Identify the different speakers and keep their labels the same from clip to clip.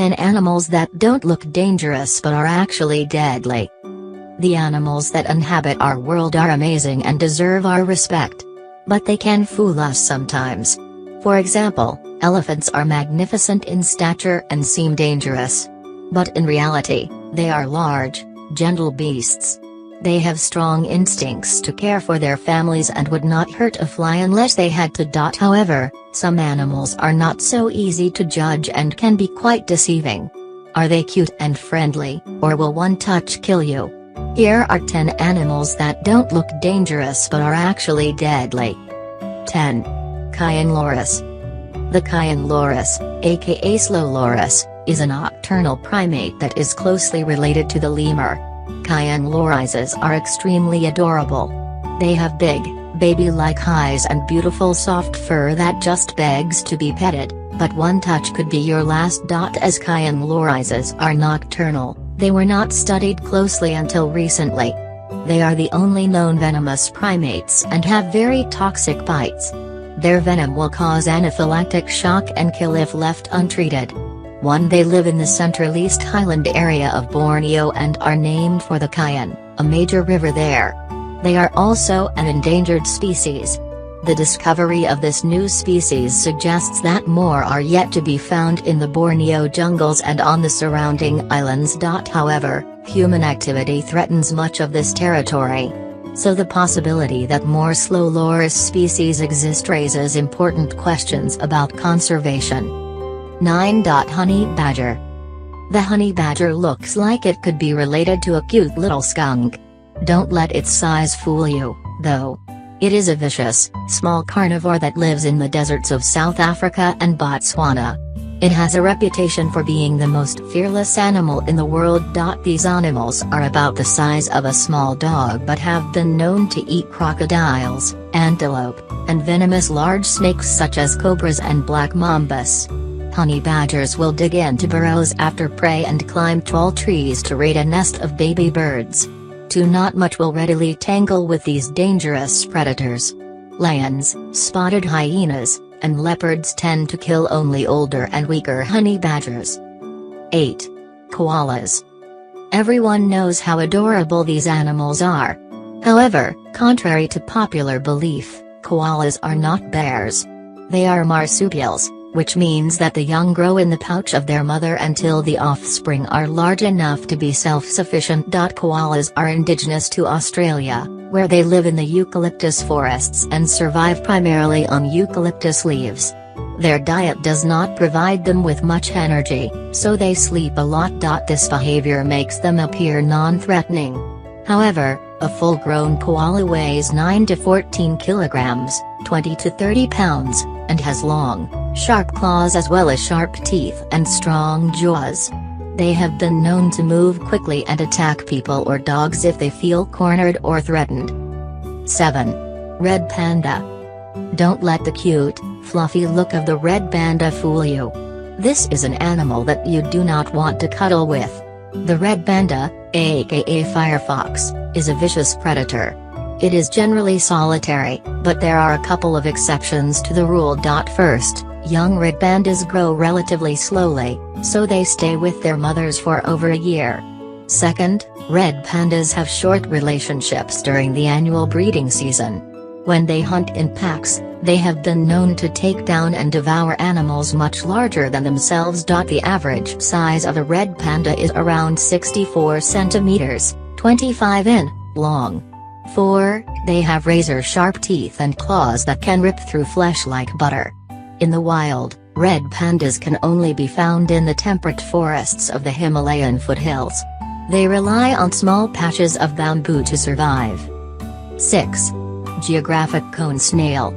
Speaker 1: 10 animals that don't look dangerous but are actually deadly. The animals that inhabit our world are amazing and deserve our respect. But they can fool us sometimes. For example, elephants are magnificent in stature and seem dangerous. But in reality, they are large, gentle beasts. They have strong instincts to care for their families and would not hurt a fly unless they had to. However, some animals are not so easy to judge and can be quite deceiving. Are they cute and friendly, or will one touch kill you? Here are 10 animals that don't look dangerous but are actually deadly. 10. Kayan Loris. The Kayan Loris, aka slow loris, is a nocturnal primate that is closely related to the lemur. Kayan lorises are extremely adorable. They have big, baby-like eyes and beautiful soft fur that just begs to be petted, but one touch could be your last. As Kayan lorises are nocturnal, they were not studied closely until recently. They are the only known venomous primates and have very toxic bites. Their venom will cause anaphylactic shock and kill if left untreated. They live in the central-east highland area of Borneo and are named for the Kayan, a major river there. They are also an endangered species. The discovery of this new species suggests that more are yet to be found in the Borneo jungles and on the surrounding islands. However, human activity threatens much of this territory. So the possibility that more slow loris species exist raises important questions about conservation. 9. Honey badger. The honey badger looks like it could be related to a cute little skunk. Don't let its size fool you, though. It is a vicious, small carnivore that lives in the deserts of South Africa and Botswana. It has a reputation for being the most fearless animal in the world. These animals are about the size of a small dog but have been known to eat crocodiles, antelope, and venomous large snakes such as cobras and black mambas. Honey badgers will dig into burrows after prey and climb tall trees to raid a nest of baby birds. Not much will readily tangle with these dangerous predators. Lions, spotted hyenas, and leopards tend to kill only older and weaker honey badgers. 8. Koalas. Everyone knows how adorable these animals are. However, contrary to popular belief, koalas are not bears. They are marsupials, which means that the young grow in the pouch of their mother until the offspring are large enough to be self-sufficient. Koalas are indigenous to Australia, where they live in the eucalyptus forests and survive primarily on eucalyptus leaves. Their diet does not provide them with much energy, so they sleep a lot. This behavior makes them appear non-threatening. However, a full-grown koala weighs 9 to 14 kilograms, 20 to 30 pounds, and has long, sharp claws as well as sharp teeth and strong jaws. They have been known to move quickly and attack people or dogs if they feel cornered or threatened. 7. Red panda. Don't let the cute, fluffy look of the red panda fool you. This is an animal that you do not want to cuddle with. The red panda, aka firefox, is a vicious predator. It is generally solitary, but there are a couple of exceptions to the rule. First, young red pandas grow relatively slowly, so they stay with their mothers for over a year. Second, red pandas have short relationships during the annual breeding season. When they hunt in packs, they have been known to take down and devour animals much larger than themselves. The average size of a red panda is around 64 centimeters, 25 in, long. 4. They have razor-sharp teeth and claws that can rip through flesh like butter. In the wild, red pandas can only be found in the temperate forests of the Himalayan foothills. They rely on small patches of bamboo to survive. 6. Geographic cone snail.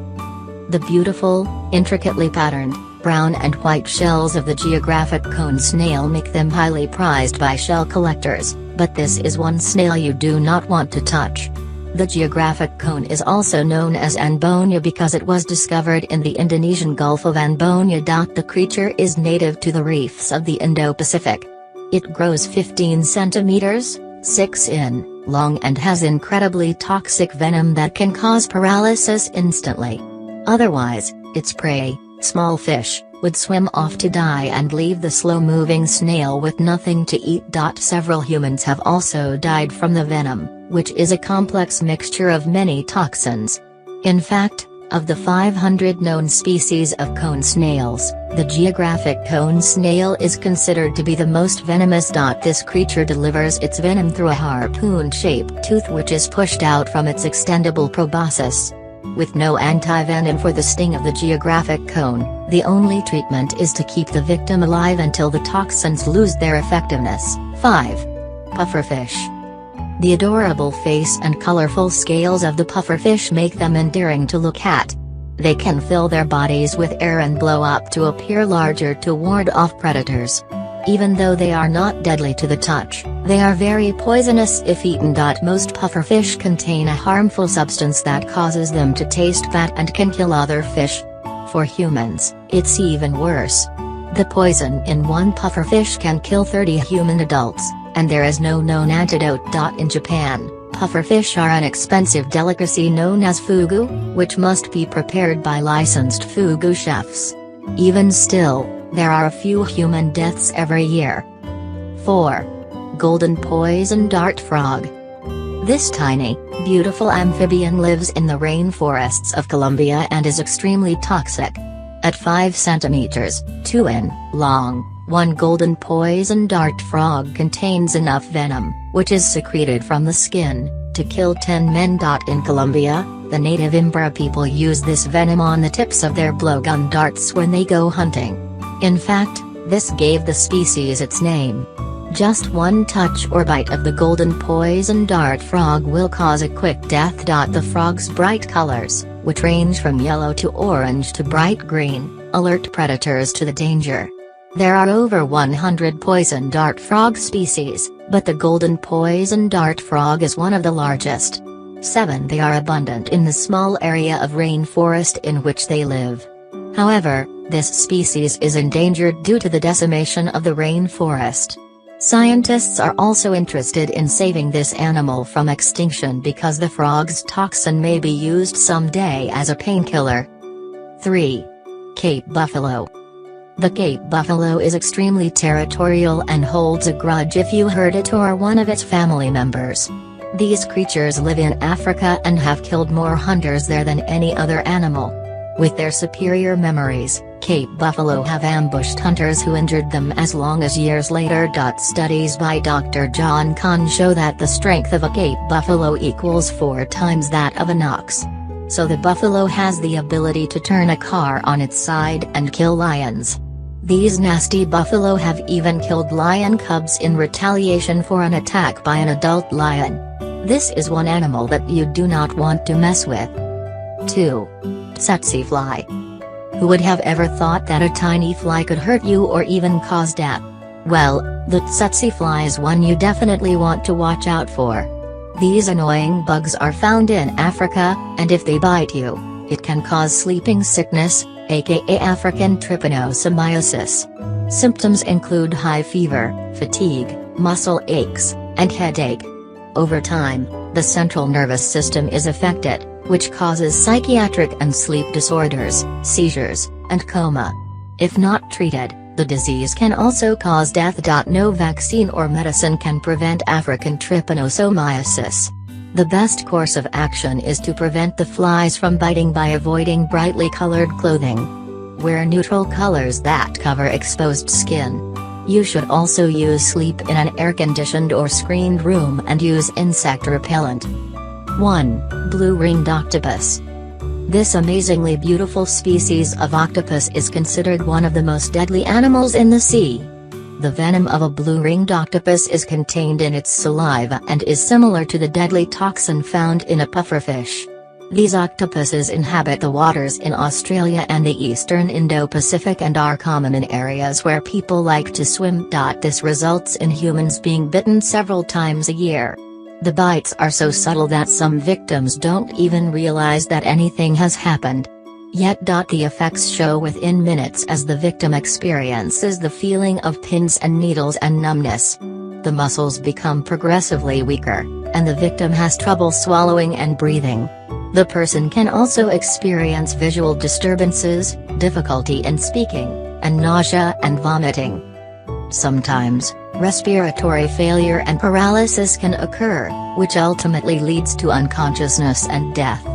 Speaker 1: The beautiful, intricately patterned, brown and white shells of the geographic cone snail make them highly prized by shell collectors, but this is one snail you do not want to touch. The geographic cone is also known as Ambonia because it was discovered in the Indonesian Gulf of Ambonia. The creature is native to the reefs of the Indo-Pacific. It grows 15 centimeters, 6 in, long and has incredibly toxic venom that can cause paralysis instantly. Otherwise, its prey, small fish, would swim off to die and leave the slow-moving snail with nothing to eat. Several humans have also died from the venom, which is a complex mixture of many toxins. In fact, of the 500 known species of cone snails, the Geographic cone snail is considered to be the most venomous. This creature delivers its venom through a harpoon-shaped tooth which is pushed out from its extendable proboscis. With no anti-venom for the sting of the Geographic cone, the only treatment is to keep the victim alive until the toxins lose their effectiveness. 5. Pufferfish. The adorable face and colorful scales of the pufferfish make them endearing to look at. They can fill their bodies with air and blow up to appear larger to ward off predators. Even though they are not deadly to the touch, they are very poisonous if eaten. Most pufferfish contain a harmful substance that causes them to taste bad and can kill other fish. For humans, it's even worse. The poison in one pufferfish can kill 30 human adults, and there is no known antidote. In Japan, pufferfish are an expensive delicacy known as fugu, which must be prepared by licensed fugu chefs. Even still, there are a few human deaths every year. 4. Golden poison dart frog. This tiny, beautiful amphibian lives in the rainforests of Colombia and is extremely toxic. At 5 centimeters, 2 in long, one golden poison dart frog contains enough venom, which is secreted from the skin, to kill 10 men. In Colombia, the native Imbra people use this venom on the tips of their blowgun darts when they go hunting. In fact, this gave the species its name. Just one touch or bite of the golden poison dart frog will cause a quick death. The frog's bright colors, which range from yellow to orange to bright green, alert predators to the danger. There are over 100 poison dart frog species, but the golden poison dart frog is one of the largest. 7. They are abundant in the small area of rainforest in which they live. However, this species is endangered due to the decimation of the rainforest. Scientists are also interested in saving this animal from extinction because the frog's toxin may be used someday as a painkiller. 3. Cape buffalo. The Cape buffalo is extremely territorial and holds a grudge if you hurt it or one of its family members. These creatures live in Africa and have killed more hunters there than any other animal. With their superior memories, Cape buffalo have ambushed hunters who injured them as long as years later. Studies by Dr. John Kahn show that the strength of a Cape buffalo equals 4 times that of an ox. So the buffalo has the ability to turn a car on its side and kill lions. These nasty buffalo have even killed lion cubs in retaliation for an attack by an adult lion. This is one animal that you do not want to mess with. 2. Tsetse Fly. Who would have ever thought that a tiny fly could hurt you or even cause death? Well, the Tsetse Fly is one you definitely want to watch out for. These annoying bugs are found in Africa, and if they bite you, it can cause sleeping sickness, aka African trypanosomiasis. Symptoms include high fever, fatigue, muscle aches, and headache. Over time, the central nervous system is affected, which causes psychiatric and sleep disorders, seizures, and coma. If not treated, the disease can also cause death. No vaccine or medicine can prevent African trypanosomiasis. The best course of action is to prevent the flies from biting by avoiding brightly colored clothing. Wear neutral colors that cover exposed skin. You should also sleep in an air-conditioned or screened room and use insect repellent. 1. Blue-ringed octopus. This amazingly beautiful species of octopus is considered one of the most deadly animals in the sea. The venom of a blue-ringed octopus is contained in its saliva and is similar to the deadly toxin found in a pufferfish. These octopuses inhabit the waters in Australia and the eastern Indo-Pacific and are common in areas where people like to swim. This results in humans being bitten several times a year. The bites are so subtle that some victims don't even realize that anything has happened. Yet the effects show within minutes as the victim experiences the feeling of pins and needles and numbness. The muscles become progressively weaker, and the victim has trouble swallowing and breathing. The person can also experience visual disturbances, difficulty in speaking, and nausea and vomiting. Sometimes, respiratory failure and paralysis can occur, which ultimately leads to unconsciousness and death.